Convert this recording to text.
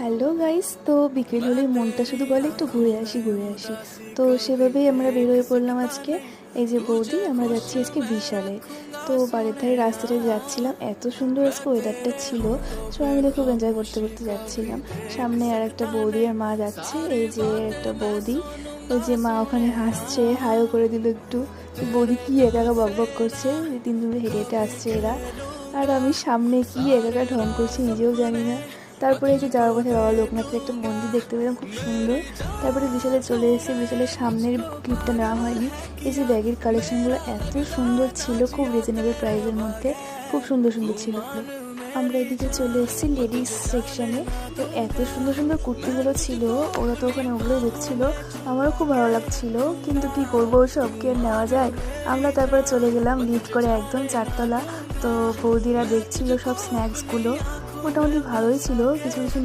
Hello guys, তো বিকেল হলেই মনটা শুধু বলে একটু ঘুরে আসি ঘুরে আসি। তো সেভাবেই আমরা বের হয়ে পড়লাম আজকে। এই যে বৌদি, আমরা যাচ্ছি আজকে বিশালে। তো বাড়ির ধারে রাস্তাটা যাচ্ছিলাম, এত সুন্দর আজকে ওয়েদারটা ছিল, সবাই মিলে খুব এনজয় করতে করতে যাচ্ছিলাম। সামনে আর একটা বৌদি আর মা যাচ্ছে। এই যে একটা বৌদি, ওই যে মা ওখানে হাসছে, হাইও করে দিল একটু। বৌদি কি একা একা বক বক করছে, তিনজন হেঁটে হেঁটে আসছে এরা। আর আমি সামনে কি একা একা ঢং করছি নিজেও জানি না। তারপরে এই যে যাওয়ার পথে বাবা লোকনাথের একটা মন্দির দেখতে পেলাম, খুব সুন্দর। তারপরে বিশালে চলে এসেছি, বিশালের সামনের ক্লিপটা নেওয়া হয়নি। এই যে ব্যাগের কালেকশনগুলো এত সুন্দর ছিল, খুব রিজনেবল প্রাইসের মধ্যে, খুব সুন্দর সুন্দর ছিল। আমরা এদিকে চলে এসেছি লেডিস সেকশনে। তো এত সুন্দর সুন্দর কুর্তিগুলো ছিল, ওরা তো ওখানে ওগুলোই দেখছিল, আমারও খুব ভালো লাগছিল, কিন্তু কি করবো, সব কি আর নেওয়া যায়। আমরা তারপরে চলে গেলাম লিফট করে একদম 4 তলা। তো বৌদিরা দেখছিল সব স্ন্যাক্সগুলো, মোটামুটি ভালোই ছিল, কিছু কিছু